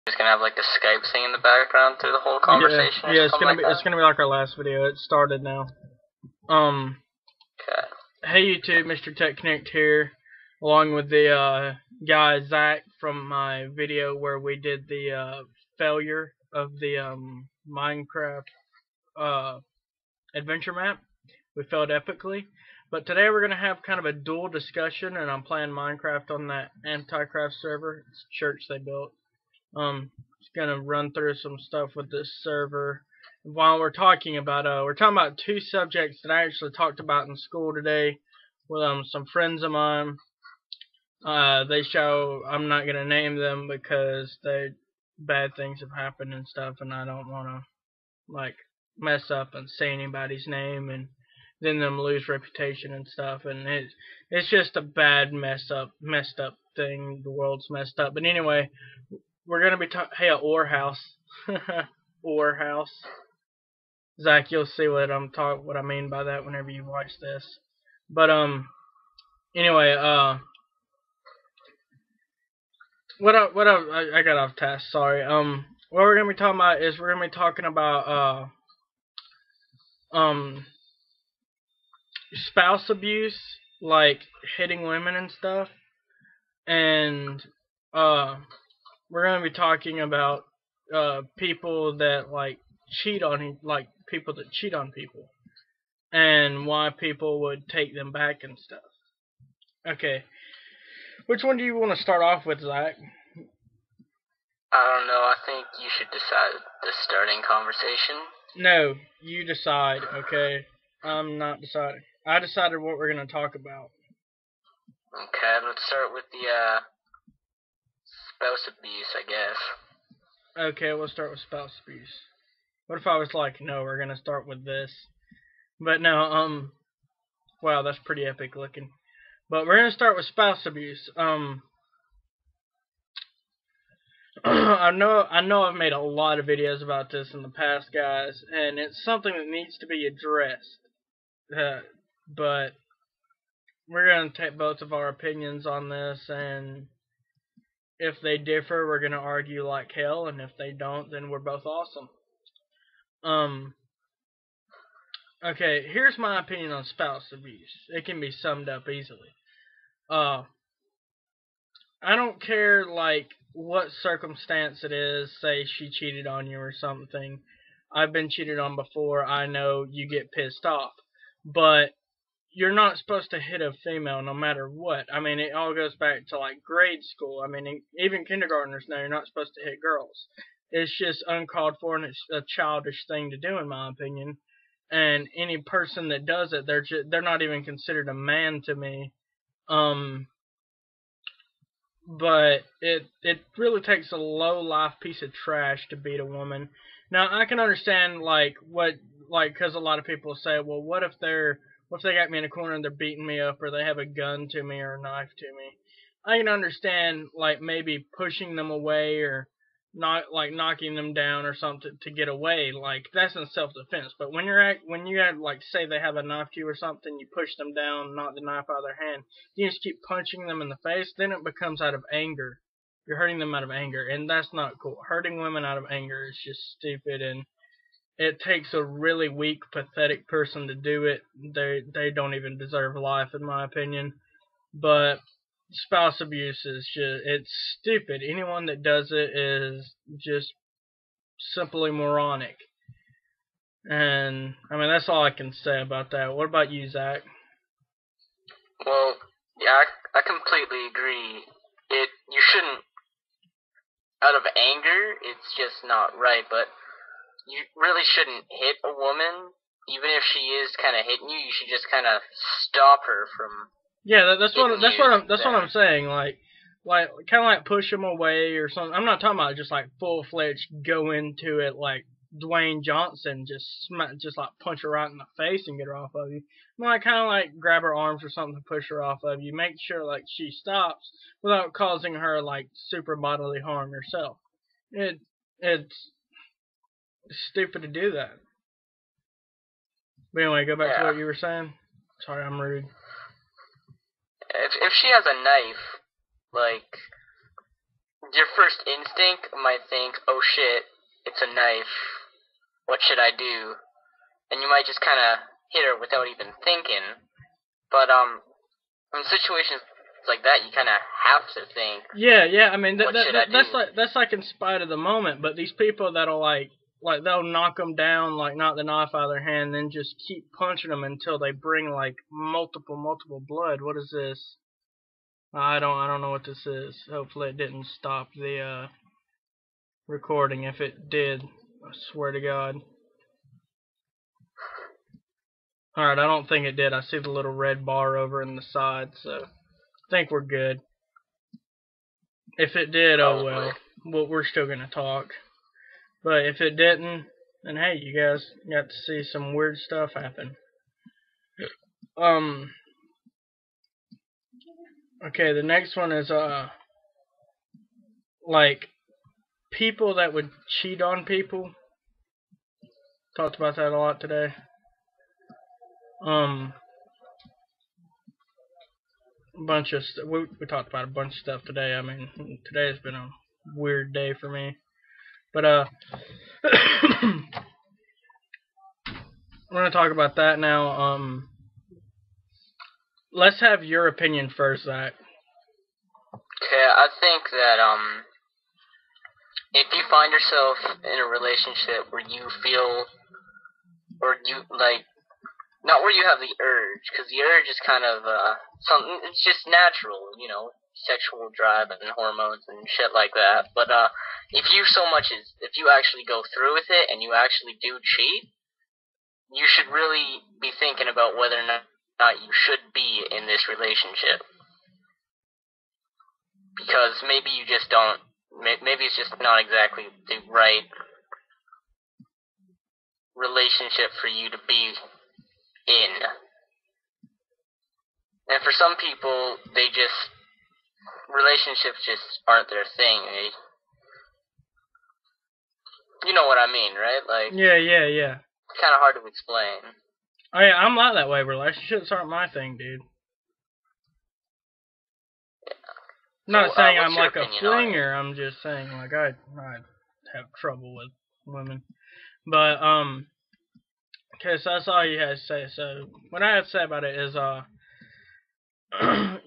Just gonna have like the Skype thing in the background through the whole conversation. Yeah, it's gonna be like our last video. It started now. Okay. Hey YouTube, Mr. TechConnect here, along with the guy Zach from my video where we did the failure of the Minecraft adventure map. We failed epically. But today we're gonna have kind of a dual discussion, and I'm playing Minecraft on that Anticraft server. It's a church they built. Just gonna run through some stuff with this server. While we're talking about two subjects that I actually talked about in school today with some friends of mine. I'm not gonna name them because bad things have happened and stuff, and I don't wanna like mess up and say anybody's name and then them lose reputation and stuff, and it's just a bad messed up thing. The world's messed up. But anyway, we're gonna be hey, a ore house. Ore house. Zach, you'll see what I mean by that whenever you watch this. But anyway, I got off task, sorry. What we're gonna be talking about is we're gonna be talking about spouse abuse, like hitting women and stuff, and we're gonna be talking about people that cheat on people, and why people would take them back and stuff. Okay, which one do you want to start off with, Zach? I don't know. I think you should decide the starting conversation. No, you decide. Okay, I'm not deciding. I decided what we're gonna talk about. Okay, let's start with the spouse abuse, I guess. Okay, we'll start with spouse abuse. What if I was like, no, we're gonna start with this? But no, wow, that's pretty epic looking. But we're gonna start with spouse abuse. I know I've made a lot of videos about this in the past, guys, and it's something that needs to be addressed. But we're gonna take both of our opinions on this, and if they differ, we're gonna argue like hell, and if they don't, then we're both awesome. Okay, here's my opinion on spouse abuse. It can be summed up easily. I don't care what circumstance it is. Say she cheated on you or something. I've been cheated on before. I know you get pissed off, but you're not supposed to hit a female no matter what. I mean, it all goes back to grade school. I mean, even kindergartners know you're not supposed to hit girls. It's just uncalled for, and it's a childish thing to do, in my opinion. And any person that does it, they're not even considered a man to me. But it really takes a low life piece of trash to beat a woman. Now I can understand because a lot of people say, well, what if they got me in a corner and they're beating me up, or they have a gun to me or a knife to me? I can understand maybe pushing them away, or not knocking them down or something to get away. That's in self-defense. But when you say they have a knife to you or something, you push them down, knock the knife out of their hand, you just keep punching them in the face, then it becomes out of anger. You're hurting them out of anger, and that's not cool. Hurting women out of anger is just stupid, and it takes a really weak, pathetic person to do it. They don't even deserve life, in my opinion. But spouse abuse is it's stupid. Anyone that does it is just simply moronic. And I mean, that's all I can say about that. What about you, Zach? Well, yeah, I completely agree. You shouldn't, out of anger, it's just not right, but you really shouldn't hit a woman. Even if she is kind of hitting you, you should just kind of stop her from. Yeah, that's what I'm saying. Kind of push them away or something. I'm not talking about just full-fledged go into it like Dwayne Johnson, just punch her right in the face and get her off of you. Kind of grab her arms or something to push her off of you. Make sure she stops without causing her super bodily harm herself. It's stupid to do that. But anyway, go back to what you were saying. Sorry, I'm rude. If she has a knife, your first instinct might think, oh shit, it's a knife. What should I do? And you might just kind of hit her without even thinking. But in situations like that, you kind of have to think. Yeah. I mean, that's like in spite of the moment. But these people that'll like they'll knock them down, like knock the knife out of their hand, then just keep punching them until they bring like multiple blood. What is this? I don't know what this is. Hopefully it didn't stop the recording. If it did, I swear to God. Alright, I don't think it did. I see the little red bar over in the side, so I think we're good. If it did, oh well. We're still gonna talk. But if it didn't, then hey, you guys got to see some weird stuff happen. Okay, the next one is like people that would cheat on people. Talked about that a lot today. We talked about a bunch of stuff today. I mean, today has been a weird day for me. But we're gonna talk about that now. Let's have your opinion first, Zach. Okay, I think that if you find yourself in a relationship where you feel, or you like, not where you have the urge, because the urge is kind of something. It's just natural, you know, sexual drive and hormones and shit like that. But if you actually go through with it and you actually do cheat, you should really be thinking about whether or not you should be in this relationship. Because maybe you just don't, maybe it's just not exactly the right relationship for you to be in. And for some people, relationships just aren't their thing. You know what I mean, right? Like, yeah. It's kind of hard to explain. Oh yeah, I'm not that way. Relationships aren't my thing, dude. Not saying I'm like a flinger. I'm just saying like I have trouble with women. But okay, so that's all you had to say. So what I had to say about it is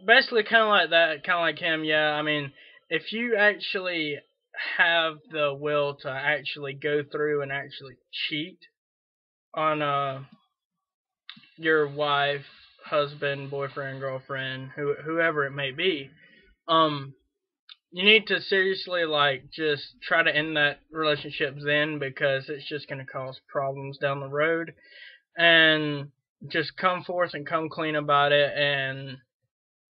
basically kind of like that, kind of like him. Yeah, I mean, if you actually have the will to actually go through and actually cheat on your wife, husband, boyfriend, girlfriend, whoever it may be, you need to seriously like just try to end that relationship then, because it's just gonna cause problems down the road. And just come forth and come clean about it and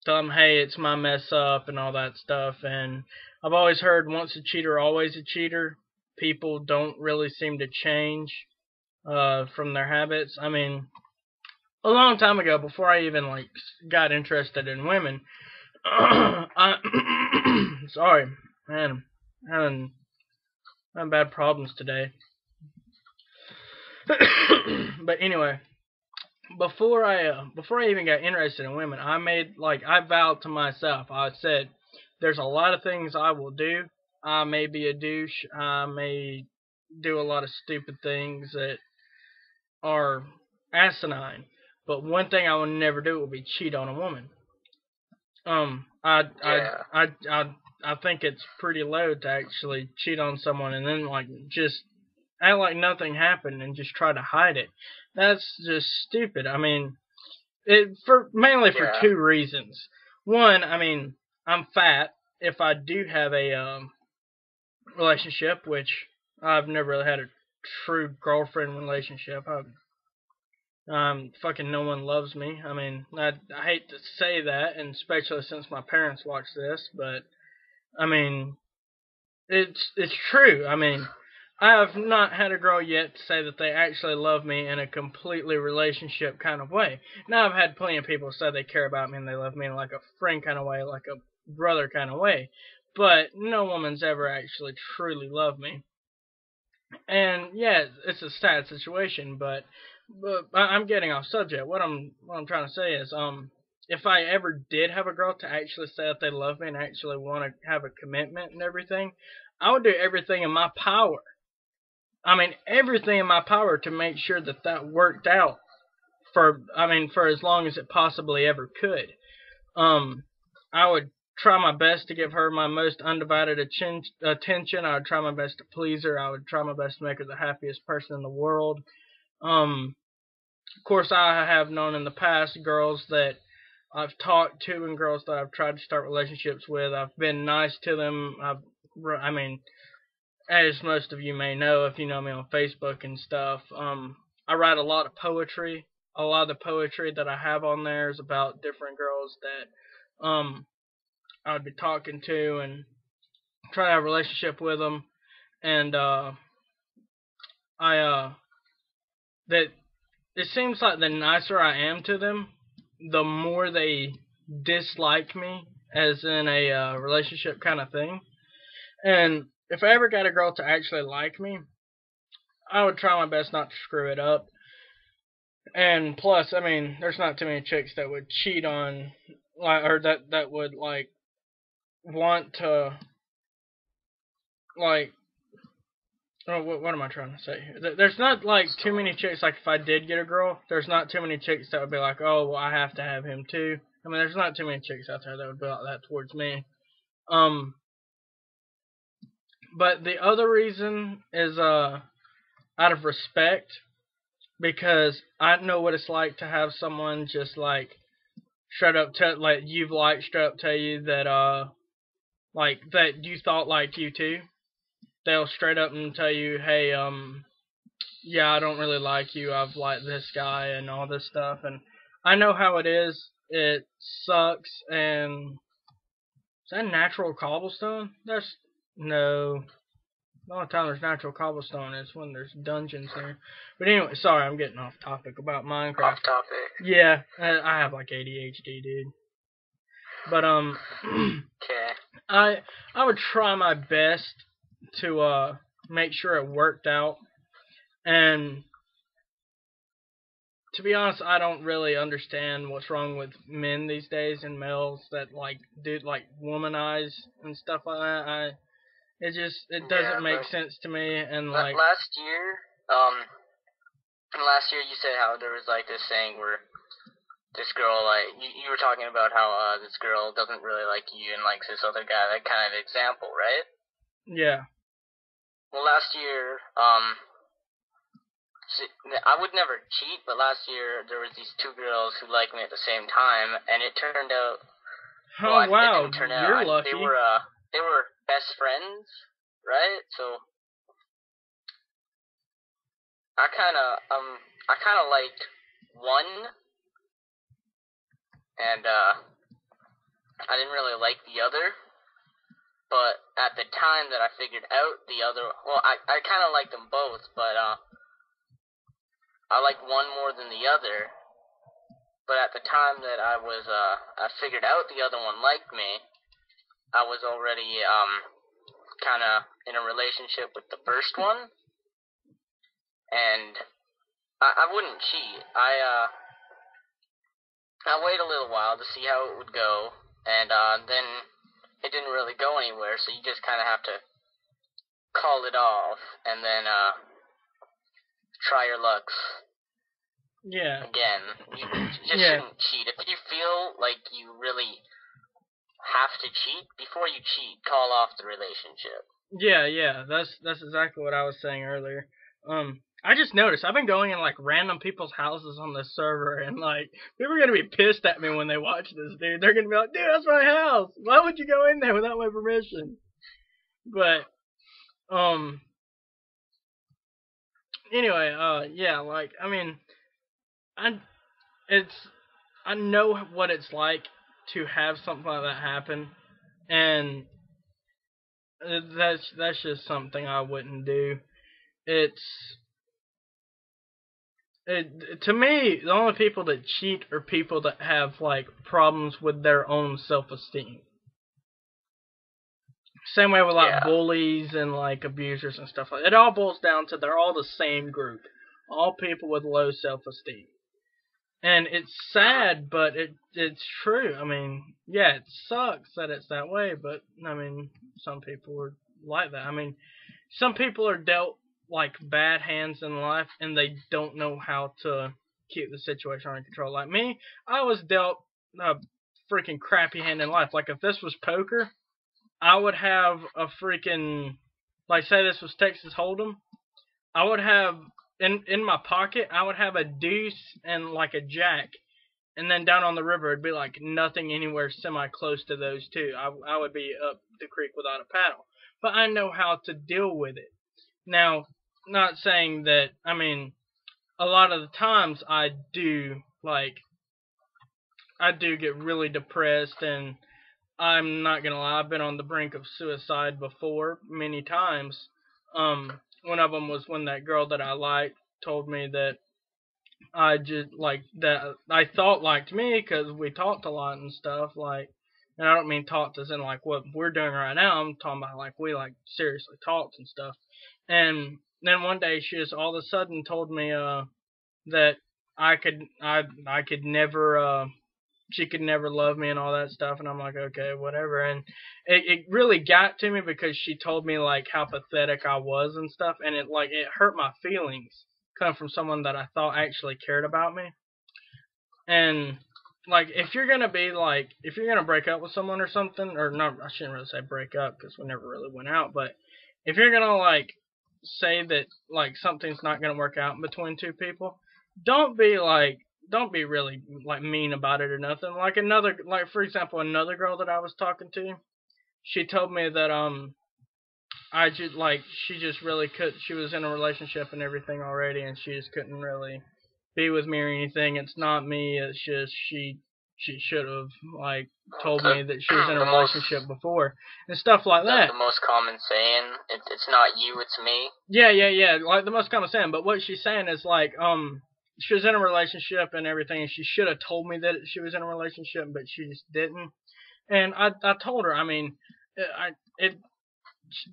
tell them, hey, it's my mess up and all that stuff. And I've always heard once a cheater, always a cheater. People don't really seem to change from their habits. I mean, a long time ago, before I even like got interested in women, sorry, man, I'm having bad problems today. But anyway, before I even got interested in women, I vowed to myself. I said, there's a lot of things I will do. I may be a douche. I may do a lot of stupid things that are asinine. But one thing I will never do will be cheat on a woman. I think it's pretty low to actually cheat on someone and then like just act like nothing happened and just try to hide it. That's just stupid. I mean, mainly for two reasons. One, I mean, I'm fat. If I do have a relationship, which I've never really had a true girlfriend relationship, fucking no one loves me. I mean, I hate to say that, and especially since my parents watch this, but I mean, it's true. I mean, I have not had a girl yet to say that they actually love me in a completely relationship kind of way. Now, I've had plenty of people say they care about me and they love me in like a friend kind of way, like a brother kind of way. But no woman's ever actually truly loved me. And yeah, it's a sad situation, but I'm getting off subject. What I'm trying to say is, if I ever did have a girl to actually say that they love me and actually want to have a commitment and everything, I would do everything in my power. I mean, everything in my power to make sure that that worked out for as long as it possibly ever could. I would try my best to give her my most undivided attention. I would try my best to please her. I would try my best to make her the happiest person in the world. Of course, I have known in the past girls that I've talked to and girls that I've tried to start relationships with. I've been nice to them. I mean, as most of you may know, if you know me on Facebook and stuff, I write a lot of poetry. A lot of the poetry that I have on there is about different girls that I would be talking to and try to have a relationship with them. And that it seems like the nicer I am to them, the more they dislike me, as in a relationship kind of thing. And if I ever got a girl to actually like me, I would try my best not to screw it up. And plus, I mean, there's not too many chicks that would cheat on, like, or that would like want to, like, oh, what am I trying to say here? There's not like too many chicks. Like, if I did get a girl, there's not too many chicks that would be like, oh, well, I have to have him too. I mean, there's not too many chicks out there that would be like that towards me. But the other reason is out of respect, because I know what it's like to have someone just like straight up straight up tell you that like that you thought liked you too. They'll straight up and tell you, hey, yeah, I don't really like you. I've liked this guy and all this stuff, and I know how it is. It sucks. And is that natural cobblestone? No. The only time there's natural cobblestone is when there's dungeons there. But anyway, sorry, I'm getting off topic about Minecraft. Off topic. Yeah, I have like ADHD, dude. But Okay. I would try my best to make sure it worked out. And to be honest, I don't really understand what's wrong with men these days and males that like do like womanize and stuff like that. It doesn't make sense to me. And like last year you said how there was like this saying where this girl, like, you were talking about how this girl doesn't really like you and likes this other guy, that kind of example, right? Yeah. Well, last year, I would never cheat, but last year there was these two girls who liked me at the same time, and it turned out. Oh, well, wow, it didn't turn you're out. lucky. They were best friends, right? So I kind of liked one, and I didn't really like the other. But at the time that I figured out the other, well, I kind of liked them both, but I liked one more than the other. But at the time that I figured out the other one liked me, I was already kind of in a relationship with the first one, and I wouldn't cheat. I wait a little while to see how it would go, and then it didn't really go anywhere, so you just kind of have to call it off, and then try your lucks. Yeah. Again, you just shouldn't cheat. If you feel like you really have to cheat, before you cheat, call off the relationship. Yeah, that's exactly what I was saying earlier. I just noticed I've been going in like random people's houses on this server, and like people are gonna be pissed at me when they watch this, dude. They're gonna be like, dude, that's my house. Why would you go in there without my permission? But anyway, yeah, like I mean, I know what it's like to have something like that happen, and that's just something I wouldn't do. To me, the only people that cheat are people that have like problems with their own self-esteem. Same way with like bullies and like abusers and stuff like that. It all boils down to they're all the same group. All people with low self-esteem. And it's sad, but it's true. I mean, yeah, it sucks that it's that way, but I mean, some people are like that. I mean, some people are dealt like bad hands in life, and they don't know how to keep the situation under control. Like me, I was dealt a freaking crappy hand in life. Like if this was poker, I would have a freaking, like say this was Texas Hold'em, I would have in my pocket, I would have a deuce and like a jack, and then down on the river it'd be like nothing anywhere semi close to those two. I would be up the creek without a paddle. But I know how to deal with it. Now, not saying that, I mean, a lot of the times I do get really depressed, and I'm not gonna lie, I've been on the brink of suicide before many times. One of them was when that girl that I liked told me that I just like that I thought liked me because we talked a lot and stuff. Like, and I don't mean talked as in like what we're doing right now. I'm talking about like we like seriously talked and stuff. And then one day she just all of a sudden told me that I could never she could never love me and all that stuff, and I'm like, okay, whatever. And it really got to me because she told me like how pathetic I was and stuff, and it hurt my feelings coming from someone that I thought actually cared about me. And like if you're gonna break up with someone or something, or not, I shouldn't really say break up because we never really went out, but if you're gonna like say that like something's not gonna work out between two people, don't be really like mean about it or nothing. Like for example, another girl that I was talking to, she told me that I just like she just really could. She was in a relationship and everything already, and she just couldn't really be with me or anything. It's not me. It's just she should have like told me that she was in a relationship before and stuff like that. The most common saying. It's not you, it's me. Yeah. Like the most common saying. But what she's saying is like she was in a relationship and everything, and she should have told me that she was in a relationship, but she just didn't. And I told her. I mean, it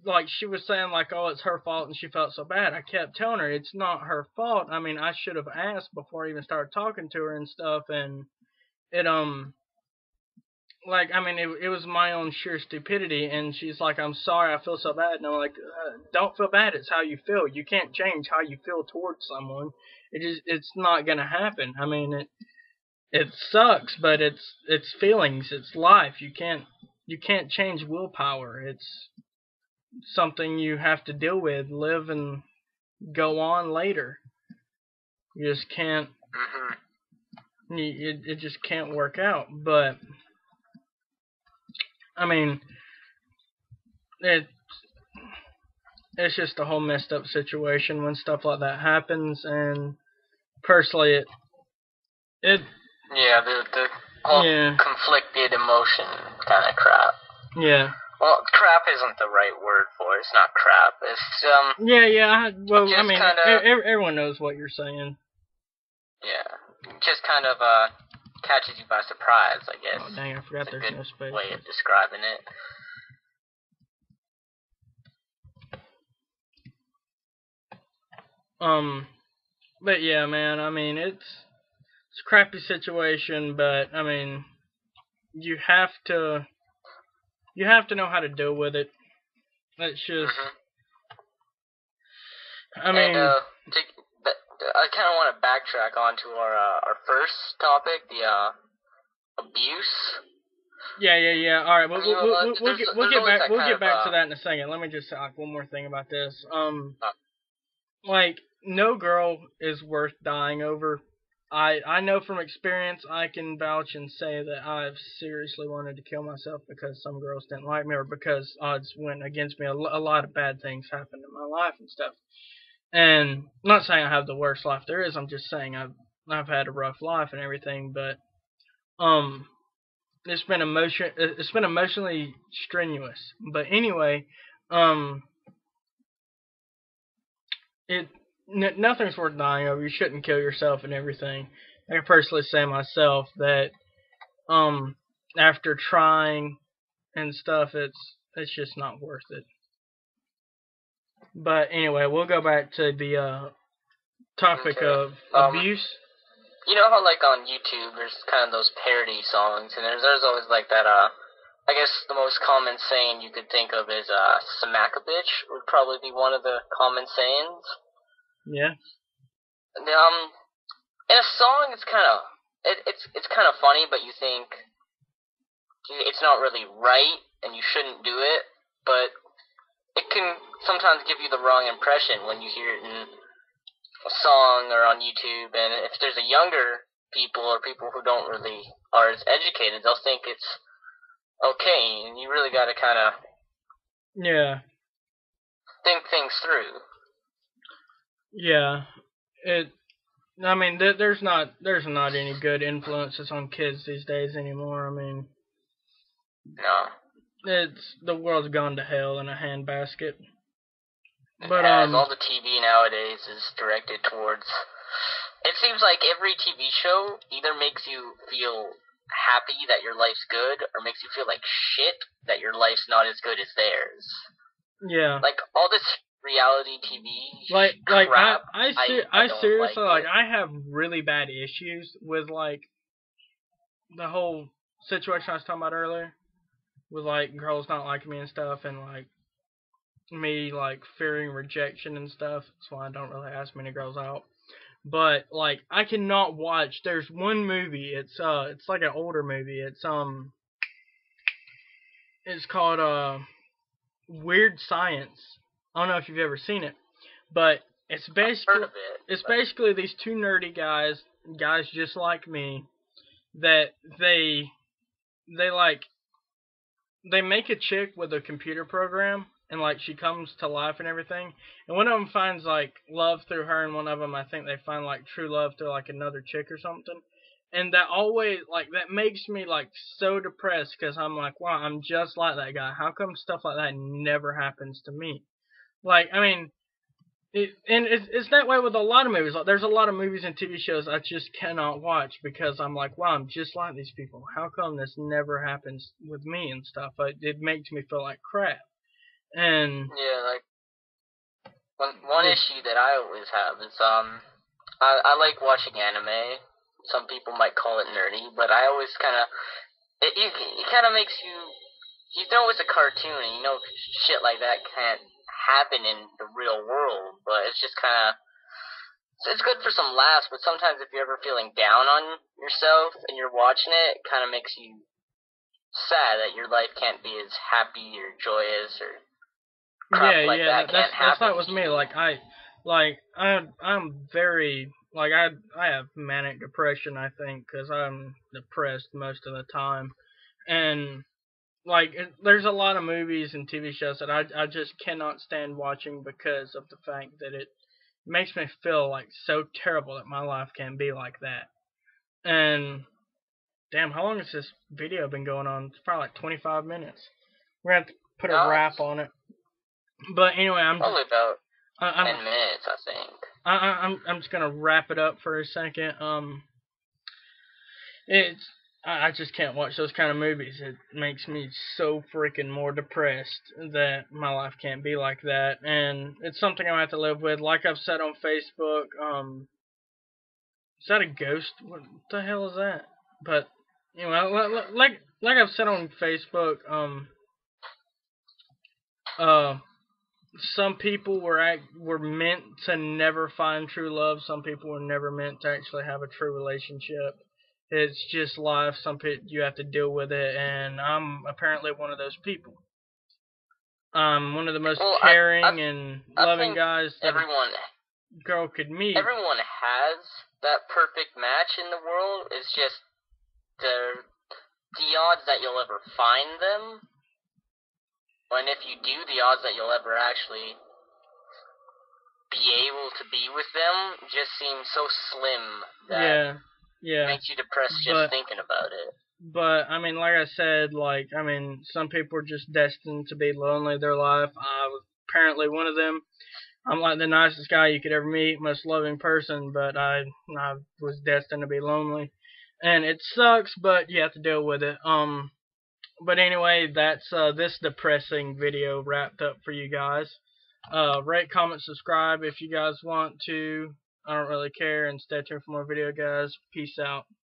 like she was saying like, oh, it's her fault and she felt so bad. I kept telling her it's not her fault. I mean, I should have asked before I even started talking to her and stuff. And it like I mean it was my own sheer stupidity. And she's like, I'm sorry, I feel so bad. And I'm like, don't feel bad, it's how you feel. You can't change how you feel towards someone. It's not gonna happen. I mean it sucks, but it's feelings, it's life. You can't change willpower. It's something you have to deal with, live, and go on later. You just can't. It just can't work out. But I mean, it it's just a whole messed up situation when stuff like that happens. And personally, it yeah, the whole conflicted emotion kind of crap. Yeah. Well, crap isn't the right word for it. It's not crap. It's Yeah. Well, I mean, everyone knows what you're saying. Yeah, just kind of catches you by surprise, I guess. Oh dang, I forgot there's no space. Way of describing it. But yeah, man. I mean, it's a crappy situation, but I mean, you have to know how to deal with it. It's just, I mean, I kind of want to backtrack onto our first topic, the abuse. Yeah. All right, we'll get back to that in a second. Let me just say like one more thing about this. Like no girl is worth dying over. I know from experience, I can vouch and say that I've seriously wanted to kill myself because some girls didn't like me or because odds went against me. A lot of bad things happened in my life and stuff. And I'm not saying I have the worst life there is. I'm just saying I've had a rough life and everything. But it's been emotionally strenuous. But anyway, nothing's worth dying over. You shouldn't kill yourself and everything. I can personally say myself that after trying and stuff, it's just not worth it. But anyway, we'll go back to the topic of abuse. you know how like on YouTube there's kind of those parody songs, and there's always like that. I guess the most common saying you could think of is "smack a bitch" would probably be one of the common sayings. Yeah. In a song, it's kind of it's kind of funny, but you think it's not really right, and you shouldn't do it. But it can sometimes give you the wrong impression when you hear it in a song or on YouTube. And if there's a younger people or people who don't really are as educated, they'll think it's okay, and you really got to kind of think things through. Yeah. I mean, there's not any good influences on kids these days anymore. I mean, no. The world's gone to hell in a handbasket. But all the TV nowadays is directed towards. It seems like every TV show either makes you feel happy that your life's good, or makes you feel like shit that your life's not as good as theirs. Yeah. Like all this reality TV crap. I seriously like I have really bad issues with like the whole situation I was talking about earlier, with like girls not liking me and stuff, and like me like fearing rejection and stuff. That's why I don't really ask many girls out. But like I cannot watch. There's one movie. It's like an older movie. It's called Weird Science. I don't know if you've ever seen it, but it's basically these two nerdy guys just like me, that they make a chick with a computer program, and like she comes to life and everything, and one of them finds like love through her, and one of them I think they find like true love through like another chick or something. And that always, like, that makes me, like, so depressed, because I'm like, wow, I'm just like that guy. How come stuff like that never happens to me? Like, I mean, it's that way with a lot of movies. Like, there's a lot of movies and TV shows I just cannot watch, because I'm like, wow, I'm just like these people. How come this never happens with me and stuff? It makes me feel like crap. And yeah, like, one issue that I always have is, I like watching anime. Some people might call it nerdy, but I always kind of, it kind of makes you know it's a cartoon, and you know shit like that can't happen in the real world, but it's just kind of, it's good for some laughs, but sometimes if you're ever feeling down on yourself and you're watching it, it kind of makes you sad that your life can't be as happy or joyous or crap like that can't happen. That's how it was me. I'm very, like, I have manic depression, I think, because I'm depressed most of the time. And, like, there's a lot of movies and TV shows that I just cannot stand watching, because of the fact that it makes me feel, like, so terrible that my life can be like that. And, damn, how long has this video been going on? It's probably like 25 minutes. We're going to have to put a wrap on it. But anyway, probably about 10 minutes, I think. I'm just gonna wrap it up for a second. I just can't watch those kind of movies. It makes me so freaking more depressed that my life can't be like that, and it's something I have to live with. Like I've said on Facebook, is that a ghost? What the hell is that? But anyway, like I've said on Facebook, some people were meant to never find true love. Some people were never meant to actually have a true relationship. It's just life. Some people, you have to deal with it, and I'm apparently one of those people. I'm one of the most caring and loving guys that a girl could meet. Everyone has that perfect match in the world. It's just the odds that you'll ever find them. And if you do, the odds that you'll ever actually be able to be with them just seem so slim that it makes you depressed just thinking about it. But, I mean, like I said, some people are just destined to be lonely their life. I was apparently one of them. I'm like the nicest guy you could ever meet, most loving person, but I was destined to be lonely. And it sucks, but you have to deal with it. But anyway, that's this depressing video wrapped up for you guys. Rate, comment, subscribe if you guys want to. I don't really care, and stay tuned for more video, guys. Peace out.